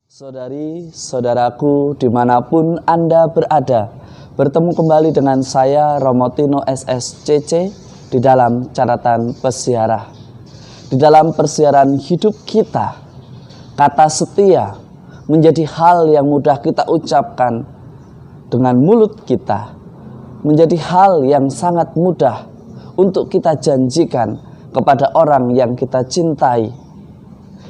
Saudari, saudaraku dimanapun Anda berada, bertemu kembali dengan saya Romo Tino SSCC di dalam catatan pesiarah. Di dalam persiaran hidup kita, kata setia menjadi hal yang mudah kita ucapkan dengan mulut kita, menjadi hal yang sangat mudah untuk kita janjikan kepada orang yang kita cintai.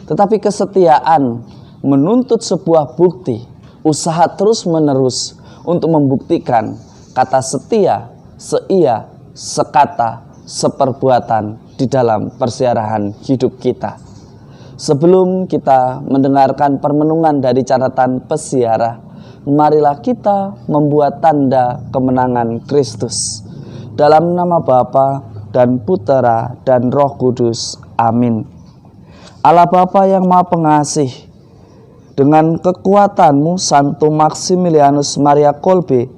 Tetapi kesetiaan menuntut sebuah bukti, usaha terus-menerus untuk membuktikan kata setia, seia, sekata, seperbuatan di dalam persiarahan hidup kita. Sebelum kita mendengarkan permenungan dari catatan pesiarah, marilah kita membuat tanda kemenangan Kristus. Dalam nama Bapa dan Putera dan Roh Kudus. Amin. Allah Bapa yang Maha Pengasih, dengan kekuatan-Mu, Santo Maximilianus Maria Kolbe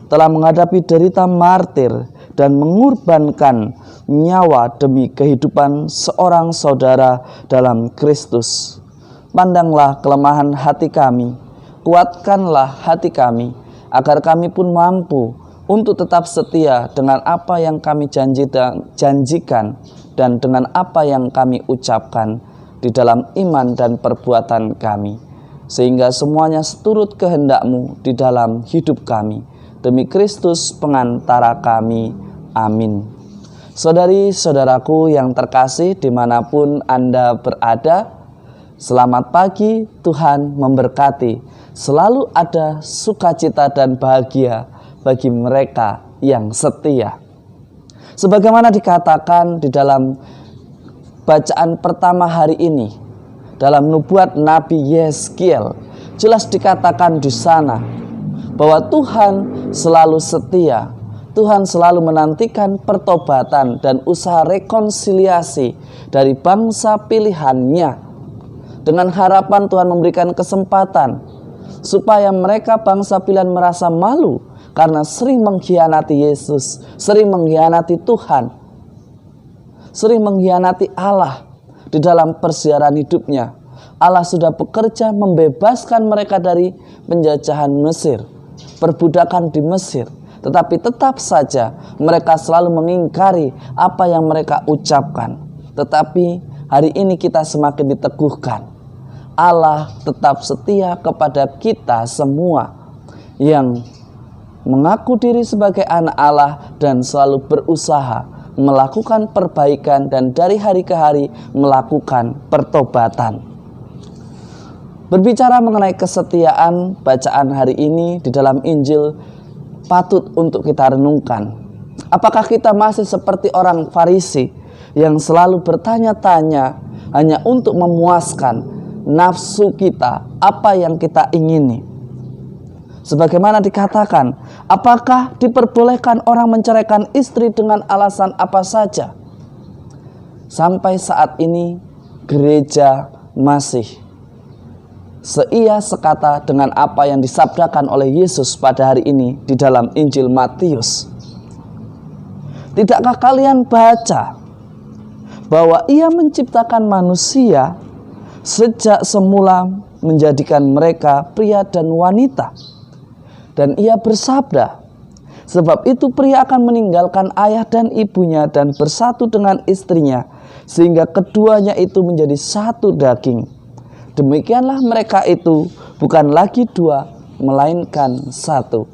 telah menghadapi derita martir dan mengorbankan nyawa demi kehidupan seorang saudara dalam Kristus. Pandanglah kelemahan hati kami, kuatkanlah hati kami, agar kami pun mampu untuk tetap setia dengan apa yang kami janjikan dan dengan apa yang kami ucapkan di dalam iman dan perbuatan kami, sehingga semuanya seturut kehendak-Mu di dalam hidup kami. Demi Kristus pengantara kami. Amin. Saudari-saudaraku yang terkasih dimanapun Anda berada, selamat pagi, Tuhan memberkati. Selalu ada sukacita dan bahagia bagi mereka yang setia. Sebagaimana dikatakan di dalam bacaan pertama hari ini, dalam nubuat Nabi Yeskiel, jelas dikatakan di sana bahwa Tuhan selalu setia. Tuhan selalu menantikan pertobatan dan usaha rekonsiliasi dari bangsa pilihannya. Dengan harapan Tuhan memberikan kesempatan supaya mereka bangsa pilihan merasa malu karena sering mengkhianati Yesus, sering mengkhianati Tuhan, sering mengkhianati Allah. Di dalam persiaran hidupnya, Allah sudah bekerja membebaskan mereka dari penjajahan Mesir, perbudakan di Mesir. Tetapi tetap saja mereka selalu mengingkari apa yang mereka ucapkan. Tetapi hari ini kita semakin diteguhkan. Allah tetap setia kepada kita semua yang mengaku diri sebagai anak Allah dan selalu berusaha melakukan perbaikan dan dari hari ke hari melakukan pertobatan. Berbicara mengenai kesetiaan, bacaan hari ini di dalam Injil patut untuk kita renungkan. Apakah kita masih seperti orang Farisi yang selalu bertanya-tanya hanya untuk memuaskan nafsu kita, apa yang kita ingini? Sebagaimana dikatakan, apakah diperbolehkan orang menceraikan istri dengan alasan apa saja? Sampai saat ini gereja masih seia sekata dengan apa yang disabdakan oleh Yesus pada hari ini di dalam Injil Matius. Tidakkah kalian baca bahwa Ia menciptakan manusia sejak semula menjadikan mereka pria dan wanita? Dan Ia bersabda, sebab itu pria akan meninggalkan ayah dan ibunya dan bersatu dengan istrinya, sehingga keduanya itu menjadi satu daging. Demikianlah mereka itu bukan lagi dua, melainkan satu.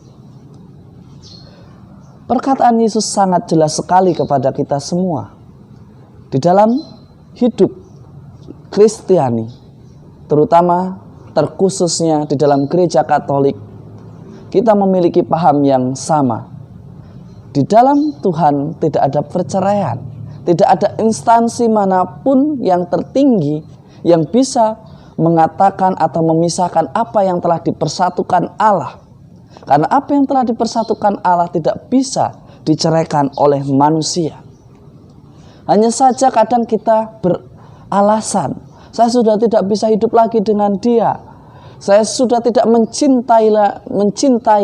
Perkataan Yesus sangat jelas sekali kepada kita semua. Di dalam hidup Kristiani, terutama terkhususnya di dalam gereja Katolik, kita memiliki paham yang sama. Di dalam Tuhan tidak ada perceraian, tidak ada instansi manapun yang tertinggi yang bisa mengatakan atau memisahkan apa yang telah dipersatukan Allah. Karena apa yang telah dipersatukan Allah tidak bisa diceraikan oleh manusia. Hanya saja kadang kita beralasan, saya sudah tidak bisa hidup lagi dengan dia, saya sudah tidak mencintai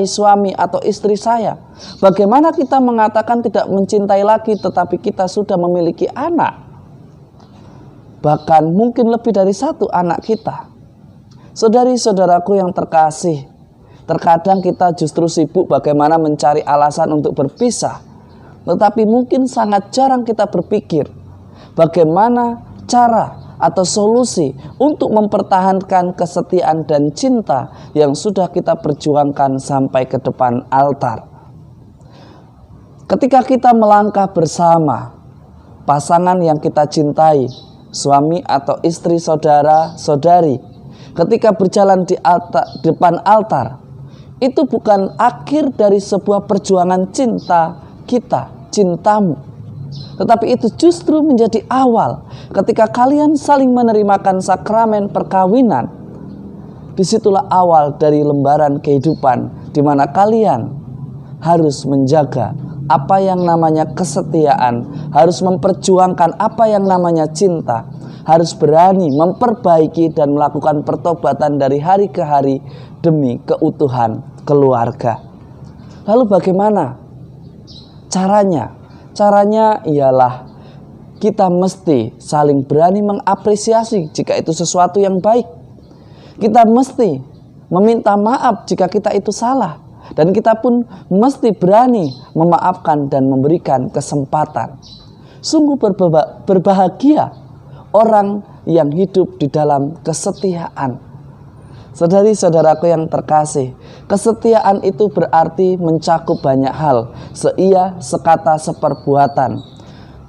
suami atau istri saya. Bagaimana kita mengatakan tidak mencintai lagi tetapi kita sudah memiliki anak? Bahkan mungkin lebih dari satu anak kita. Saudari-saudaraku yang terkasih, terkadang kita justru sibuk bagaimana mencari alasan untuk berpisah. Tetapi mungkin sangat jarang kita berpikir bagaimana cara atau solusi untuk mempertahankan kesetiaan dan cinta yang sudah kita perjuangkan sampai ke depan altar. Ketika kita melangkah bersama pasangan yang kita cintai, suami atau istri, saudara, saudari, ketika berjalan di depan altar, itu bukan akhir dari sebuah perjuangan cinta kita, cintamu. Tetapi itu justru menjadi awal ketika kalian saling menerimakan sakramen perkawinan. Disitulah awal dari lembaran kehidupan di mana kalian harus menjaga apa yang namanya kesetiaan, harus memperjuangkan apa yang namanya cinta, harus berani memperbaiki dan melakukan pertobatan dari hari ke hari demi keutuhan keluarga. Lalu bagaimana caranya? Caranya ialah kita mesti saling berani mengapresiasi jika itu sesuatu yang baik. Kita mesti meminta maaf jika kita itu salah. Dan kita pun mesti berani memaafkan dan memberikan kesempatan. Sungguh berbahagia orang yang hidup di dalam kesetiaan. Saudari-saudaraku yang terkasih, kesetiaan itu berarti mencakup banyak hal, seia, sekata, seperbuatan.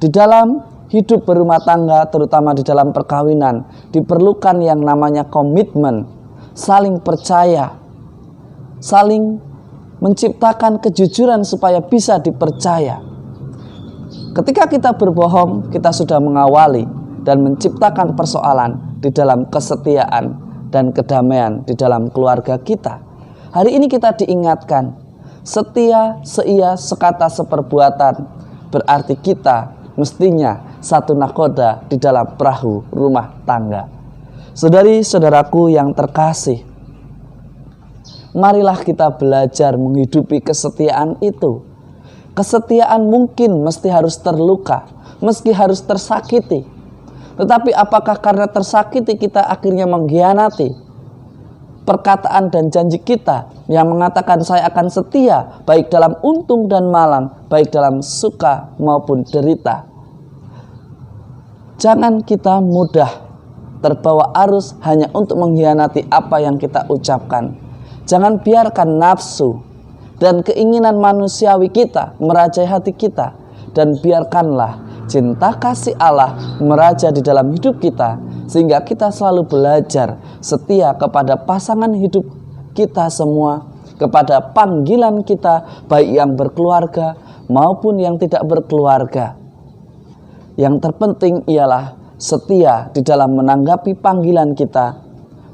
Di dalam hidup berumah tangga, terutama di dalam perkawinan, diperlukan yang namanya komitmen, saling percaya, saling menciptakan kejujuran supaya bisa dipercaya. Ketika kita berbohong, kita sudah mengawali dan menciptakan persoalan di dalam kesetiaan dan kedamaian di dalam keluarga kita. Hari ini kita diingatkan, setia, seia, sekata, seperbuatan, berarti kita mestinya satu nakoda di dalam perahu rumah tangga. Saudari-saudaraku yang terkasih, marilah kita belajar menghidupi kesetiaan itu. Kesetiaan mungkin mesti harus terluka, meski harus tersakiti. Tetapi apakah karena tersakiti kita akhirnya mengkhianati perkataan dan janji kita yang mengatakan saya akan setia baik dalam untung dan malang, baik dalam suka maupun derita? Jangan kita mudah terbawa arus hanya untuk mengkhianati apa yang kita ucapkan. Jangan biarkan nafsu dan keinginan manusiawi kita merajai hati kita, dan biarkanlah cinta kasih Allah meraja di dalam hidup kita, sehingga kita selalu belajar setia kepada pasangan hidup kita semua, kepada panggilan kita baik yang berkeluarga maupun yang tidak berkeluarga. Yang terpenting ialah setia di dalam menanggapi panggilan kita,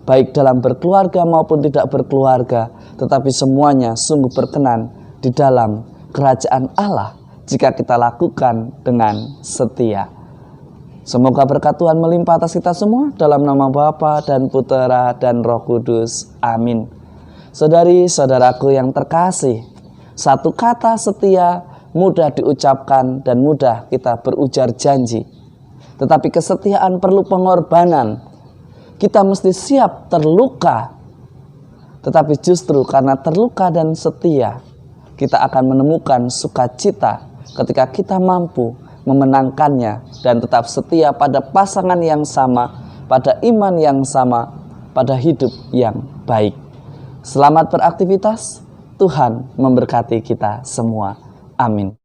baik dalam berkeluarga maupun tidak berkeluarga, tetapi semuanya sungguh berkenan di dalam kerajaan Allah jika kita lakukan dengan setia. Semoga berkat Tuhan melimpah atas kita semua, dalam nama Bapa dan Putera dan Roh Kudus. Amin. Saudari-saudaraku yang terkasih, satu kata setia mudah diucapkan dan mudah kita berujar janji. Tetapi kesetiaan perlu pengorbanan. Kita mesti siap terluka. Tetapi justru karena terluka dan setia, kita akan menemukan sukacita ketika kita mampu memenangkannya dan tetap setia pada pasangan yang sama, pada iman yang sama, pada hidup yang baik. Selamat beraktivitas, Tuhan memberkati kita semua. Amin.